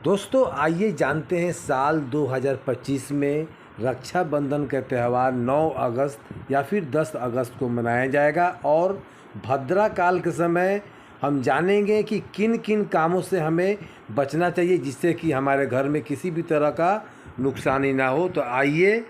दोस्तों आइए जानते हैं साल 2025 में रक्षाबंधन का त्यौहार 9 अगस्त या फिर 10 अगस्त को मनाया जाएगा और भद्रा काल के समय हम जानेंगे कि किन किन कामों से हमें बचना चाहिए जिससे कि हमारे घर में किसी भी तरह का नुकसानी ना हो। तो आइए,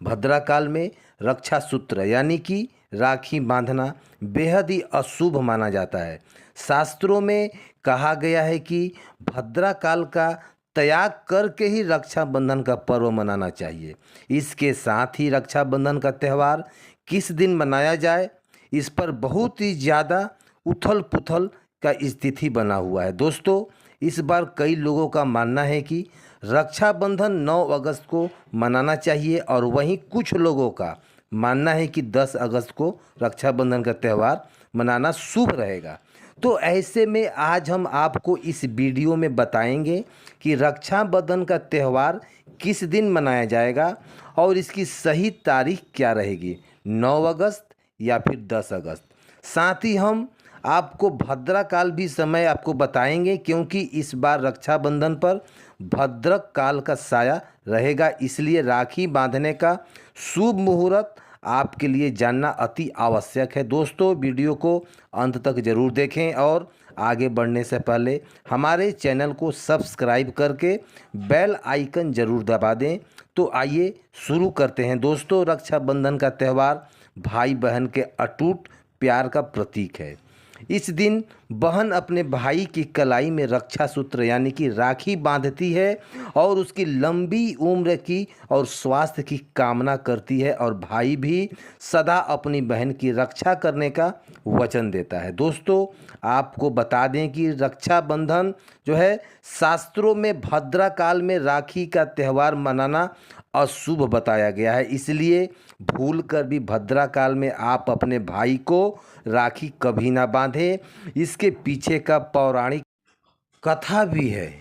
भद्रा काल में रक्षा सूत्र यानी कि राखी बांधना बेहद ही अशुभ माना जाता है। शास्त्रों में कहा गया है कि भद्रा काल का त्याग करके ही रक्षाबंधन का पर्व मनाना चाहिए। इसके साथ ही रक्षाबंधन का त्यौहार किस दिन मनाया जाए, इस पर बहुत ही ज़्यादा उथल पुथल का स्थिति बना हुआ है। दोस्तों, इस बार कई लोगों का मानना है कि रक्षाबंधन 9 अगस्त को मनाना चाहिए और वहीं कुछ लोगों का मानना है कि 10 अगस्त को रक्षाबंधन का त्यौहार मनाना शुभ रहेगा। तो ऐसे में आज हम आपको इस वीडियो में बताएंगे कि रक्षाबंधन का त्यौहार किस दिन मनाया जाएगा और इसकी सही तारीख क्या रहेगी, 9 अगस्त या फिर 10 अगस्त। साथ ही हम आपको भद्रा काल भी समय आपको बताएंगे क्योंकि इस बार रक्षाबंधन पर भद्रक काल का साया रहेगा, इसलिए राखी बांधने का शुभ मुहूर्त आपके लिए जानना अति आवश्यक है। दोस्तों, वीडियो को अंत तक ज़रूर देखें और आगे बढ़ने से पहले हमारे चैनल को सब्सक्राइब करके बेल आइकन ज़रूर दबा दें। तो आइए शुरू करते हैं। दोस्तों, रक्षाबंधन का त्यौहार भाई बहन के अटूट प्यार का प्रतीक है। इस दिन बहन अपने भाई की कलाई में रक्षा सूत्र यानी कि राखी बांधती है और उसकी लंबी उम्र की और स्वास्थ्य की कामना करती है और भाई भी सदा अपनी बहन की रक्षा करने का वचन देता है। दोस्तों, आपको बता दें कि रक्षाबंधन जो है शास्त्रों में भद्रा काल में राखी का त्यौहार मनाना अशुभ बताया गया है, इसलिए भूल कर भी भद्रा काल में आप अपने भाई को राखी कभी ना बांधें। इसके पीछे का पौराणिक कथा भी है।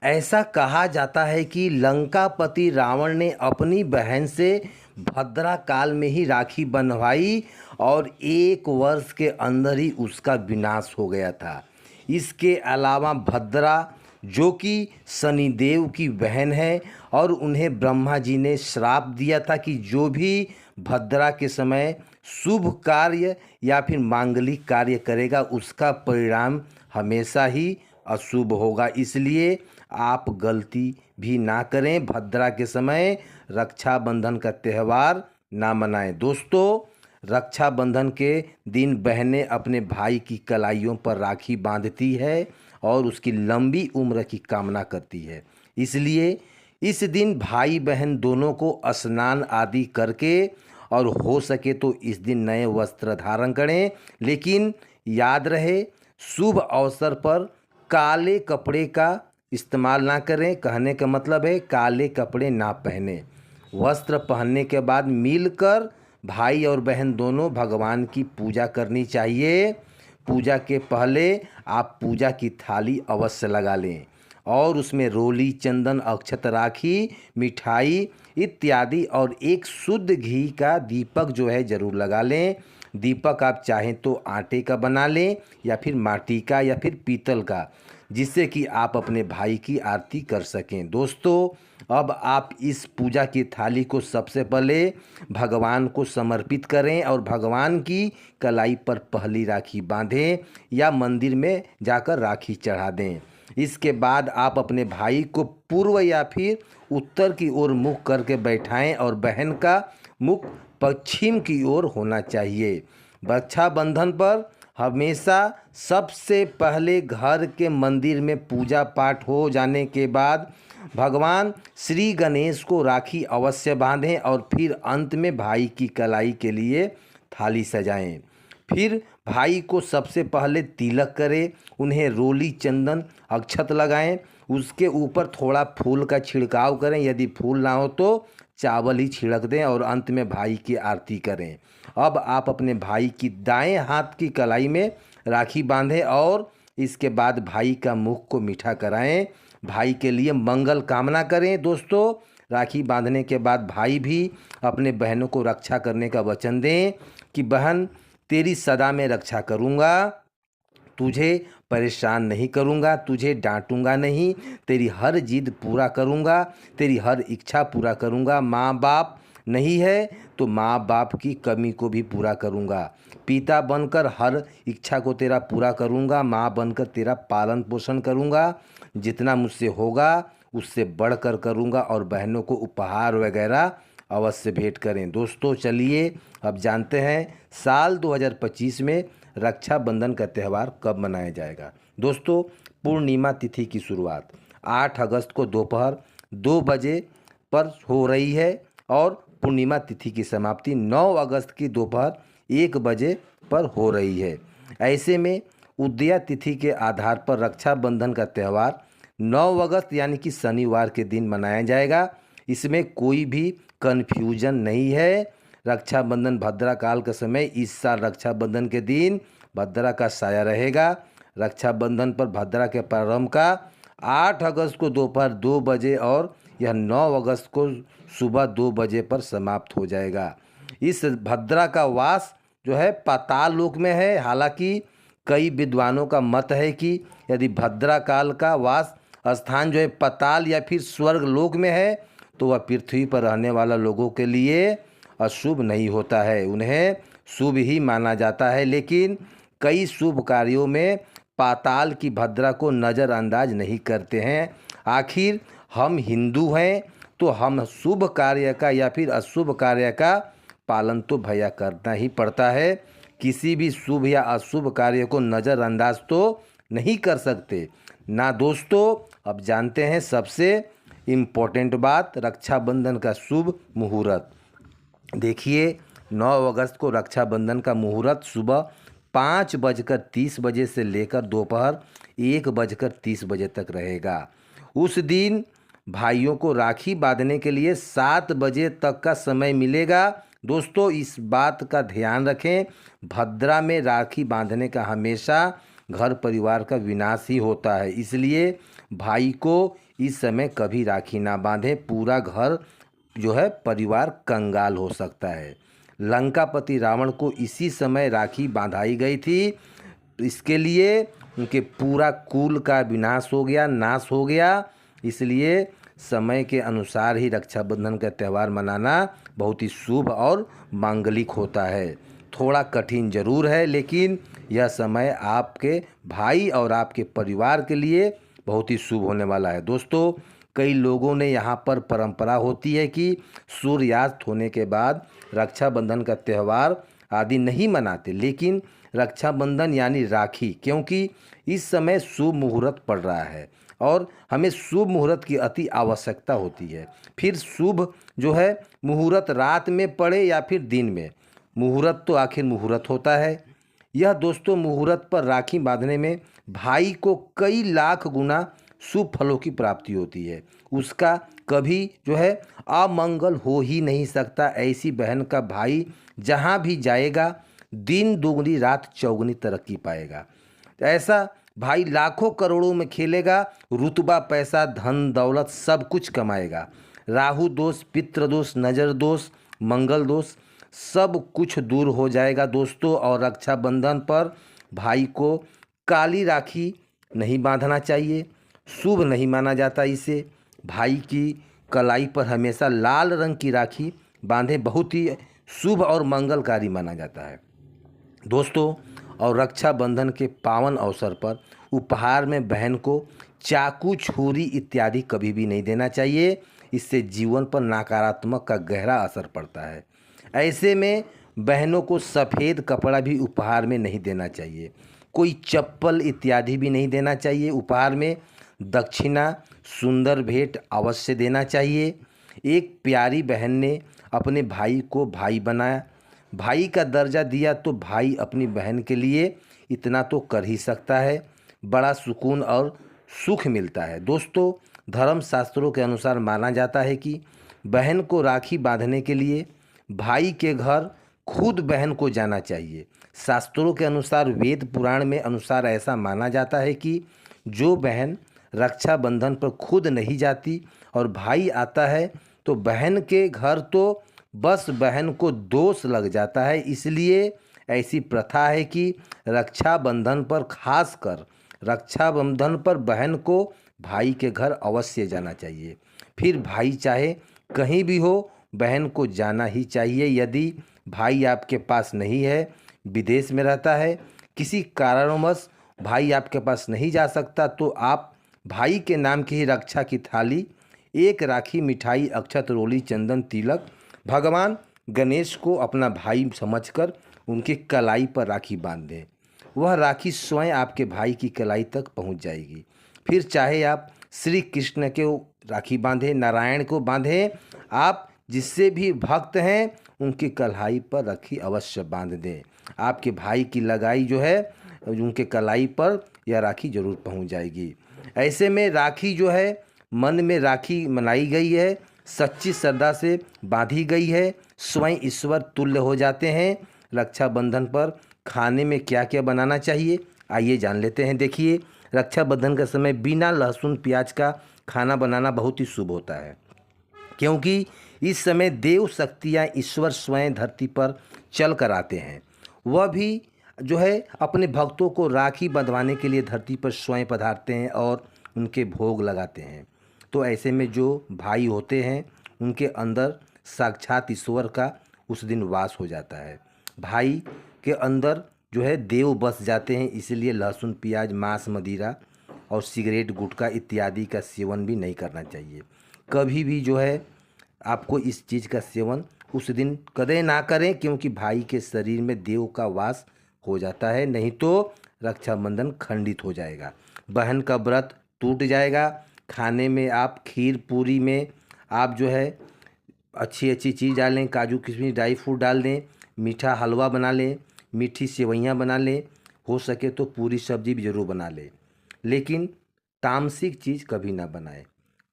ऐसा कहा जाता है कि लंकापति रावण ने अपनी बहन से भद्रा काल में ही राखी बंधवाई और 1 वर्ष के अंदर ही उसका विनाश हो गया था। इसके अलावा भद्रा जो कि शनिदेव की बहन है और उन्हें ब्रह्मा जी ने श्राप दिया था कि जो भी भद्रा के समय शुभ कार्य या फिर मांगलिक कार्य करेगा उसका परिणाम हमेशा ही अशुभ होगा, इसलिए आप गलती भी ना करें, भद्रा के समय रक्षाबंधन का त्यौहार ना मनाएं। दोस्तों, रक्षाबंधन के दिन बहनें अपने भाई की कलाइयों पर राखी बांधती है और उसकी लंबी उम्र की कामना करती है, इसलिए इस दिन भाई बहन दोनों को स्नान आदि करके और हो सके तो इस दिन नए वस्त्र धारण करें, लेकिन याद रहे शुभ अवसर पर काले कपड़े का इस्तेमाल ना करें। कहने का मतलब है काले कपड़े ना पहने। वस्त्र पहनने के बाद मिलकर भाई और बहन दोनों भगवान की पूजा करनी चाहिए। पूजा के पहले आप पूजा की थाली अवश्य लगा लें और उसमें रोली, चंदन, अक्षत, राखी, मिठाई इत्यादि और एक शुद्ध घी का दीपक जो है ज़रूर लगा लें। दीपक आप चाहें तो आटे का बना लें या फिर माटी का या फिर पीतल का, जिससे कि आप अपने भाई की आरती कर सकें। दोस्तों, अब आप इस पूजा की थाली को सबसे पहले भगवान को समर्पित करें और भगवान की कलाई पर पहली राखी बांधें या मंदिर में जाकर राखी चढ़ा दें। इसके बाद आप अपने भाई को पूर्व या फिर उत्तर की ओर मुख करके बैठाएं और बहन का मुख पश्चिम की ओर होना चाहिए। रक्षाबंधन पर हमेशा सबसे पहले घर के मंदिर में पूजा पाठ हो जाने के बाद भगवान श्री गणेश को राखी अवश्य बांधें और फिर अंत में भाई की कलाई के लिए थाली सजाएं। फिर भाई को सबसे पहले तिलक करें, उन्हें रोली, चंदन, अक्षत लगाएं, उसके ऊपर थोड़ा फूल का छिड़काव करें, यदि फूल ना हो तो चावल ही छिड़क दें और अंत में भाई की आरती करें। अब आप अपने भाई की दाएं हाथ की कलाई में राखी बांधें और इसके बाद भाई का मुख को मीठा कराएं, भाई के लिए मंगल कामना करें। दोस्तों, राखी बांधने के बाद भाई भी अपने बहनों को रक्षा करने का वचन दें कि बहन तेरी सदा मैं रक्षा करूँगा, तुझे परेशान नहीं करूँगा, तुझे डांटूंगा नहीं, तेरी हर जिद पूरा करूँगा, तेरी हर इच्छा पूरा करूँगा। माँ बाप नहीं है तो माँ बाप की कमी को भी पूरा करूँगा। पिता बनकर हर इच्छा को तेरा पूरा करूँगा। माँ बनकर तेरा पालन पोषण करूँगा। जितना मुझसे होगा उससे बढ़कर करूँगा और बहनों को उपहार वगैरह अवश्य भेंट करें। दोस्तों चलिए अब जानते हैं साल 2025 में रक्षाबंधन का त्यौहार कब मनाया जाएगा। दोस्तों पूर्णिमा तिथि की शुरुआत 8 अगस्त को दोपहर 2 बजे पर हो रही है और पूर्णिमा तिथि की समाप्ति 9 अगस्त की दोपहर 1 बजे पर हो रही है। ऐसे में उदया तिथि के आधार पर रक्षाबंधन का त्यौहार 9 अगस्त यानी कि शनिवार के दिन मनाया जाएगा। इसमें कोई भी कन्फ्यूजन नहीं है। रक्षाबंधन भद्रा काल का समय इस साल रक्षाबंधन के दिन भद्रा का साया रहेगा। रक्षाबंधन पर भद्रा के प्रारंभ का 8 अगस्त को दोपहर 2 बजे और यह 9 अगस्त को सुबह 2 बजे पर समाप्त हो जाएगा। इस भद्रा का वास जो है पाताल लोक में है। हालांकि कई विद्वानों का मत है कि यदि भद्रा काल का वास स्थान जो है पाताल या फिर स्वर्ग लोक में है तो वह पृथ्वी पर रहने वाला लोगों के लिए अशुभ नहीं होता है, उन्हें शुभ ही माना जाता है। लेकिन कई शुभ कार्यों में पाताल की भद्रा को नज़रअंदाज नहीं करते हैं। आखिर हम हिंदू हैं तो हम शुभ कार्य का या फिर अशुभ कार्य का पालन तो भैया करना ही पड़ता है। किसी भी शुभ या अशुभ कार्य को नज़रअंदाज तो नहीं कर सकते ना। दोस्तों अब जानते हैं सबसे इम्पोर्टेंट बात, रक्षाबंधन का शुभ मुहूर्त। देखिए 9 अगस्त को रक्षाबंधन का मुहूर्त सुबह 5:30 बजे से लेकर दोपहर 1:30 बजे तक रहेगा। उस दिन भाइयों को राखी बांधने के लिए 7 बजे तक का समय मिलेगा। दोस्तों इस बात का ध्यान रखें, भद्रा में राखी बांधने का हमेशा घर परिवार का विनाश ही होता है, इसलिए भाई को इस समय कभी राखी ना बांधे। पूरा घर जो है परिवार कंगाल हो सकता है। लंकापति रावण को इसी समय राखी बांधाई गई थी। इसके लिए उनके पूरा कुल का विनाश हो गया, नाश हो गया। इसलिए समय के अनुसार ही रक्षाबंधन का त्यौहार मनाना बहुत ही शुभ और मांगलिक होता है। थोड़ा कठिन जरूर है लेकिन यह समय आपके भाई और आपके परिवार के लिए बहुत ही शुभ होने वाला है। दोस्तों कई लोगों ने यहाँ पर परंपरा होती है कि सूर्यास्त होने के बाद रक्षाबंधन का त्यौहार आदि नहीं मनाते, लेकिन रक्षाबंधन यानी राखी, क्योंकि इस समय शुभ मुहूर्त पड़ रहा है और हमें शुभ मुहूर्त की अति आवश्यकता होती है। फिर शुभ जो है मुहूर्त रात में पड़े या फिर दिन में, मुहूर्त तो आखिर मुहूर्त होता है। यह दोस्तों मुहूर्त पर राखी बांधने में भाई को कई लाख गुना शुभ फलों की प्राप्ति होती है। उसका कभी जो है अमंगल हो ही नहीं सकता। ऐसी बहन का भाई जहाँ भी जाएगा दिन दुगनी रात चौगुनी तरक्की पाएगा। ऐसा भाई लाखों करोड़ों में खेलेगा, रुतबा पैसा धन दौलत सब कुछ कमाएगा। राहु दोष, पितृ दोष, नज़र दोष, मंगल दोष सब कुछ दूर हो जाएगा दोस्तों। और रक्षाबंधन पर भाई को काली राखी नहीं बांधना चाहिए, शुभ नहीं माना जाता इसे। भाई की कलाई पर हमेशा लाल रंग की राखी बांधे बहुत ही शुभ और मंगलकारी माना जाता है दोस्तों। और रक्षाबंधन के पावन अवसर पर उपहार में बहन को चाकू, छुरी इत्यादि कभी भी नहीं देना चाहिए। इससे जीवन पर नकारात्मक का गहरा असर पड़ता है। ऐसे में बहनों को सफ़ेद कपड़ा भी उपहार में नहीं देना चाहिए। कोई चप्पल इत्यादि भी नहीं देना चाहिए उपहार में। दक्षिणा, सुंदर भेंट अवश्य देना चाहिए। एक प्यारी बहन ने अपने भाई को भाई बनाया, भाई का दर्जा दिया, तो भाई अपनी बहन के लिए इतना तो कर ही सकता है। बड़ा सुकून और सुख मिलता है दोस्तों। धर्म शास्त्रों के अनुसार माना जाता है कि बहन को राखी बांधने के लिए भाई के घर खुद बहन को जाना चाहिए। शास्त्रों के अनुसार, वेद पुराण में अनुसार ऐसा माना जाता है कि जो बहन रक्षाबंधन पर खुद नहीं जाती और भाई आता है तो बहन के घर तो बस बहन को दोष लग जाता है। इसलिए ऐसी प्रथा है कि रक्षाबंधन पर खासकर रक्षाबंधन पर बहन को भाई के घर अवश्य जाना चाहिए। फिर भाई चाहे कहीं भी हो, बहन को जाना ही चाहिए। यदि भाई आपके पास नहीं है, विदेश में रहता है, किसी कारणवश भाई आपके पास नहीं जा सकता, तो आप भाई के नाम की ही रक्षा की थाली, एक राखी, मिठाई, अक्षत, रोली, चंदन, तिलक, भगवान गणेश को अपना भाई समझकर उनकी कलाई पर राखी बांध दें। वह राखी स्वयं आपके भाई की कलाई तक पहुंच जाएगी। फिर चाहे आप श्री कृष्ण के राखी बांधें, नारायण को बांधें, आप जिससे भी भक्त हैं उनकी कलाई पर राखी अवश्य बांध दें। आपके भाई की लगाई जो है उनके कलाई पर यह राखी जरूर पहुंच जाएगी। ऐसे में राखी जो है, मन में राखी मनाई गई है, सच्ची श्रद्धा से बांधी गई है, स्वयं ईश्वर तुल्य हो जाते हैं। रक्षाबंधन पर खाने में क्या क्या बनाना चाहिए, आइए जान लेते हैं। देखिए, रक्षाबंधन का समय बिना लहसुन प्याज का खाना बनाना बहुत ही शुभ होता है, क्योंकि इस समय देव शक्तियाँ, ईश्वर स्वयं धरती पर चल कर आते हैं। वह भी जो है अपने भक्तों को राखी बंधवाने के लिए धरती पर स्वयं पधारते हैं और उनके भोग लगाते हैं। तो ऐसे में जो भाई होते हैं उनके अंदर साक्षात ईश्वर का उस दिन वास हो जाता है। भाई के अंदर जो है देव बस जाते हैं, इसलिए लहसुन प्याज, मांस, मदिरा और सिगरेट, गुटखा इत्यादि का सेवन भी नहीं करना चाहिए। कभी भी जो है आपको इस चीज़ का सेवन उस दिन कदे ना करें, क्योंकि भाई के शरीर में देव का वास हो जाता है, नहीं तो रक्षाबंधन खंडित हो जाएगा, बहन का व्रत टूट जाएगा। खाने में आप खीर पूरी में आप जो है अच्छी अच्छी चीज़ डालें, काजू किशमिश ड्राई फ्रूट डाल दें, मीठा हलवा बना लें, मीठी सेवइयाँ बना लें, हो सके तो पूरी सब्जी भी ज़रूर बना लें। लेकिन तामसिक चीज़ कभी ना बनाएं,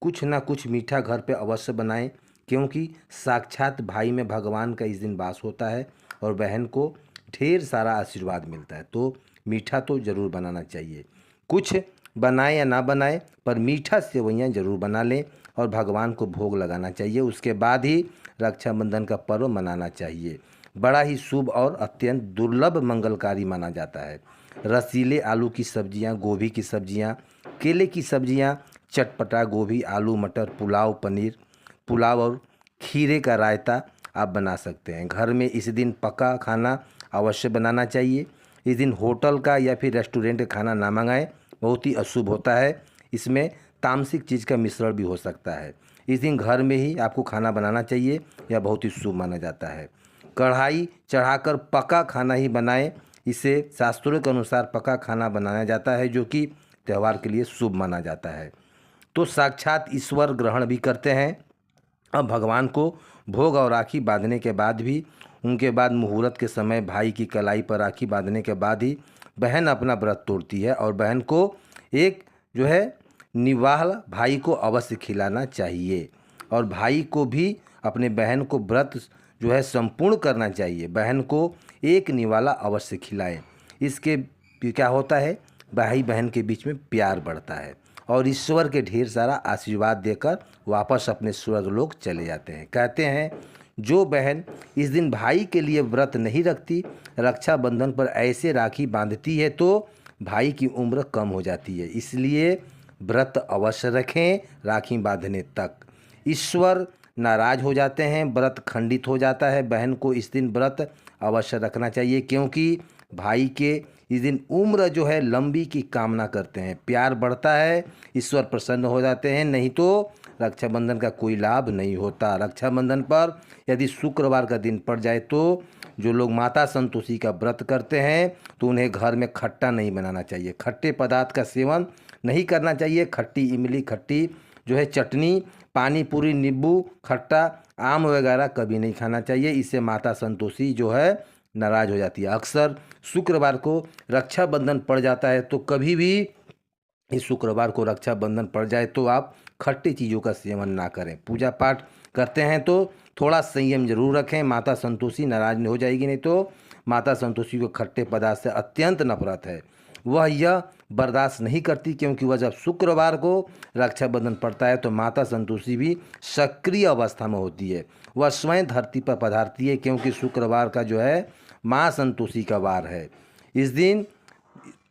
कुछ ना कुछ मीठा घर पे अवश्य बनाएं, क्योंकि साक्षात भाई में भगवान का इस दिन वास होता है और बहन को ढेर सारा आशीर्वाद मिलता है। तो मीठा तो ज़रूर बनाना चाहिए, कुछ बनाए या ना बनाए पर मीठा सेवइयाँ ज़रूर बना लें और भगवान को भोग लगाना चाहिए। उसके बाद ही रक्षाबंधन का पर्व मनाना चाहिए। बड़ा ही शुभ और अत्यंत दुर्लभ मंगलकारी माना जाता है। रसीले आलू की सब्जियां, गोभी की सब्जियां, केले की सब्जियां, चटपटा गोभी, आलू, मटर, पुलाव, पनीर, पुलाव और खीरे का रायता आप बना सकते हैं। घर में इस दिन पका खाना अवश्य बनाना चाहिए। इस दिन होटल का या फिर रेस्टोरेंट का खाना ना मंगाएं, बहुत ही अशुभ होता है। इसमें तामसिक चीज़ का मिश्रण भी हो सकता है। इस दिन घर में ही आपको खाना बनाना चाहिए, यह बहुत ही शुभ माना जाता है। कढ़ाई चढ़ाकर पका खाना ही बनाएं, इसे शास्त्रों के अनुसार पका खाना बनाया जाता है, जो कि त्यौहार के लिए शुभ माना जाता है। तो साक्षात ईश्वर ग्रहण भी करते हैं। अब भगवान को भोग और राखी बांधने के बाद भी, उनके बाद मुहूर्त के समय भाई की कलाई पर राखी बांधने के बाद ही बहन अपना व्रत तोड़ती है और बहन को एक जो है निवाला भाई को अवश्य खिलाना चाहिए और भाई को भी अपने बहन को व्रत जो है संपूर्ण करना चाहिए। बहन को एक निवाला अवश्य खिलाएं। इसके क्या होता है, भाई बहन के बीच में प्यार बढ़ता है और ईश्वर के ढेर सारा आशीर्वाद देकर वापस अपने स्वर्गलोक चले जाते हैं। कहते हैं जो बहन इस दिन भाई के लिए व्रत नहीं रखती, रक्षाबंधन पर ऐसे राखी बांधती है तो भाई की उम्र कम हो जाती है। इसलिए व्रत अवश्य रखें राखी बांधने तक। ईश्वर नाराज हो जाते हैं, व्रत खंडित हो जाता है। बहन को इस दिन व्रत अवश्य रखना चाहिए, क्योंकि भाई के इस दिन उम्र जो है लंबी की कामना करते हैं, प्यार बढ़ता है, ईश्वर प्रसन्न हो जाते हैं। नहीं तो रक्षाबंधन का कोई लाभ नहीं होता। रक्षाबंधन पर यदि शुक्रवार का दिन पड़ जाए तो जो लोग माता संतोषी का व्रत करते हैं तो उन्हें घर में खट्टा नहीं बनाना चाहिए, खट्टे पदार्थ का सेवन नहीं करना चाहिए। खट्टी इमली, खट्टी जो है चटनी, पानी पूरी, नींबू खट्टा, आम वगैरह कभी नहीं खाना चाहिए। इससे माता संतोषी जो है नाराज हो जाती है। अक्सर शुक्रवार को रक्षाबंधन पड़ जाता है, तो कभी भी इस शुक्रवार को रक्षाबंधन पड़ जाए तो आप खट्टी चीज़ों का सेवन ना करें। पूजा पाठ करते हैं तो थोड़ा संयम जरूर रखें, माता संतोषी नाराज नहीं हो जाएगी। नहीं तो माता संतोषी को खट्टे पदार्थ से अत्यंत नफरत है, वह यह बर्दाश्त नहीं करती, क्योंकि वह जब शुक्रवार को रक्षाबंधन पड़ता है तो माता संतोषी भी सक्रिय अवस्था में होती है, वह स्वयं धरती पर पधारती है, क्योंकि शुक्रवार का जो है माँ संतोषी का वार है। इस दिन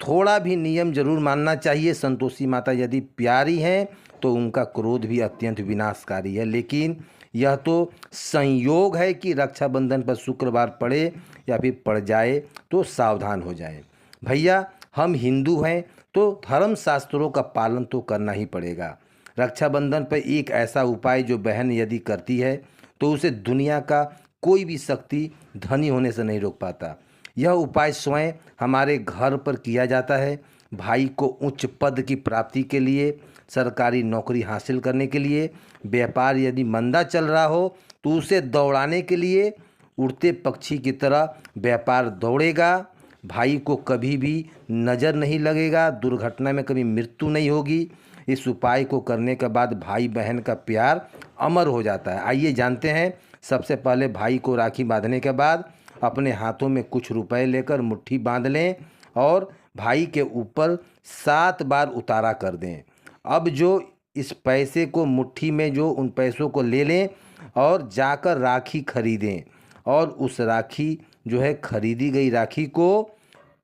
थोड़ा भी नियम जरूर मानना चाहिए। संतोषी माता यदि प्यारी हैं तो उनका क्रोध भी अत्यंत विनाशकारी है, लेकिन यह तो संयोग है कि रक्षाबंधन पर शुक्रवार पड़े या फिर पड़ जाए तो सावधान हो जाएं। भैया हम हिंदू हैं तो धर्म शास्त्रों का पालन तो करना ही पड़ेगा। रक्षाबंधन पर एक ऐसा उपाय जो बहन यदि करती है तो उसे दुनिया का कोई भी शक्ति धनी होने से नहीं रोक पाता। यह उपाय स्वयं हमारे घर पर किया जाता है। भाई को उच्च पद की प्राप्ति के लिए, सरकारी नौकरी हासिल करने के लिए, व्यापार यदि मंदा चल रहा हो तो उसे दौड़ाने के लिए उड़ते पक्षी की तरह व्यापार दौड़ेगा। भाई को कभी भी नज़र नहीं लगेगा, दुर्घटना में कभी मृत्यु नहीं होगी। इस उपाय को करने के बाद भाई बहन का प्यार अमर हो जाता है। आइए जानते हैं। सबसे पहले भाई को राखी बांधने के बाद अपने हाथों में कुछ रुपए लेकर मुट्ठी बांध लें और भाई के ऊपर 7 बार उतारा कर दें। अब जो इस पैसे को मुट्ठी में जो उन पैसों को ले लें और जाकर राखी खरीदें और उस राखी जो है खरीदी गई राखी को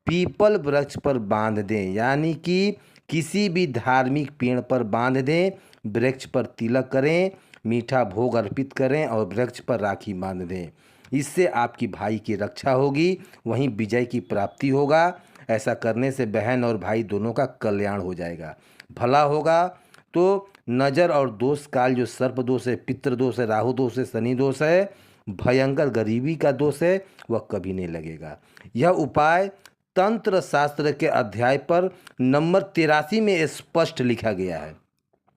पीपल वृक्ष पर बांध दें, यानी कि किसी भी धार्मिक पेड़ पर बांध दें। वृक्ष पर तिलक करें, मीठा भोग अर्पित करें और वृक्ष पर राखी बांध दें। इससे आपकी भाई की रक्षा होगी, वहीं विजय की प्राप्ति होगा। ऐसा करने से बहन और भाई दोनों का कल्याण हो जाएगा, भला होगा। तो नज़र और दोष काल जो सर्प दोष है, पितृ दोष है, राहु दोष है, शनि दोष है, भयंकर गरीबी का दोष है, वह कभी नहीं लगेगा। यह उपाय तंत्र शास्त्र के अध्याय पर नंबर 83 में स्पष्ट लिखा गया है।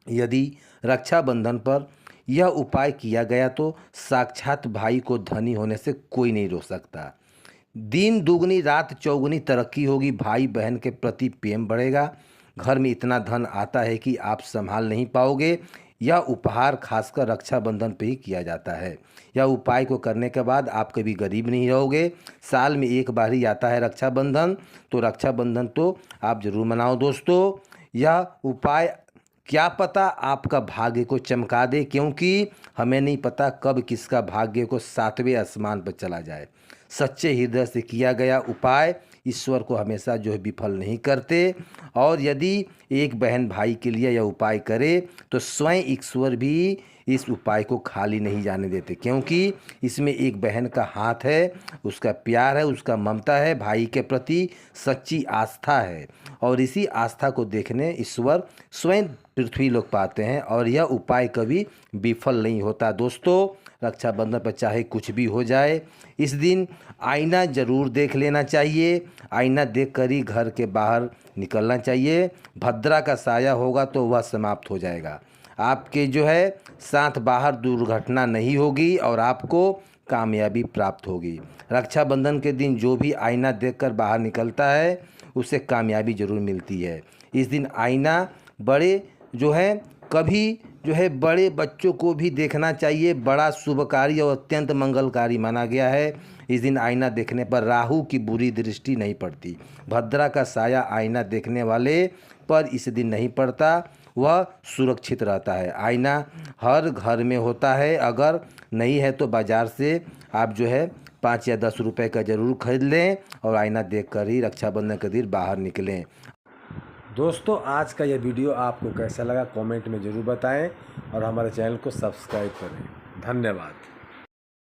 यदि रक्षाबंधन पर यह उपाय किया गया तो साक्षात भाई को धनी होने से कोई नहीं रोक सकता। दिन दुगनी रात चौगुनी तरक्की होगी, भाई बहन के प्रति प्रेम बढ़ेगा, घर में इतना धन आता है कि आप संभाल नहीं पाओगे। यह उपहार खासकर रक्षाबंधन पे ही किया जाता है। यह उपाय को करने के बाद आप कभी गरीब नहीं रहोगे। साल में एक बार ही आता है रक्षाबंधन, तो रक्षाबंधन तो आप जरूर मनाओ दोस्तों। यह उपाय क्या पता आपका भाग्य को चमका दे, क्योंकि हमें नहीं पता कब किसका भाग्य को 7वें आसमान पर चला जाए। सच्चे हृदय से किया गया उपाय ईश्वर को हमेशा जो है विफल नहीं करते। और यदि एक बहन भाई के लिए यह उपाय करे तो स्वयं ईश्वर भी इस उपाय को खाली नहीं जाने देते, क्योंकि इसमें एक बहन का हाथ है, उसका प्यार है, उसका ममता है, भाई के प्रति सच्ची आस्था है। और इसी आस्था को देखने ईश्वर स्वयं पृथ्वी लोक पाते हैं और यह उपाय कभी विफल नहीं होता। दोस्तों रक्षाबंधन पर चाहे कुछ भी हो जाए, इस दिन आईना ज़रूर देख लेना चाहिए। आईना देखकर ही घर के बाहर निकलना चाहिए। भद्रा का साया होगा तो वह समाप्त हो जाएगा। आपके जो है साथ बाहर दुर्घटना नहीं होगी और आपको कामयाबी प्राप्त होगी। रक्षाबंधन के दिन जो भी आईना देखकर बाहर निकलता है उसे कामयाबी ज़रूर मिलती है। इस दिन आईना बड़े जो है कभी जो है बड़े बच्चों को भी देखना चाहिए। बड़ा शुभकारी और अत्यंत मंगलकारी माना गया है। इस दिन आईना देखने पर राहु की बुरी दृष्टि नहीं पड़ती। भद्रा का साया आईना देखने वाले पर इस दिन नहीं पड़ता, वह सुरक्षित रहता है। आईना हर घर में होता है, अगर नहीं है तो बाज़ार से आप जो है 5 या 10 रुपए का ज़रूर खरीद लें और आईना देखकर ही रक्षाबंधन के दिन बाहर निकलें। दोस्तों आज का यह वीडियो आपको कैसा लगा कमेंट में ज़रूर बताएं और हमारे चैनल को सब्सक्राइब करें। धन्यवाद।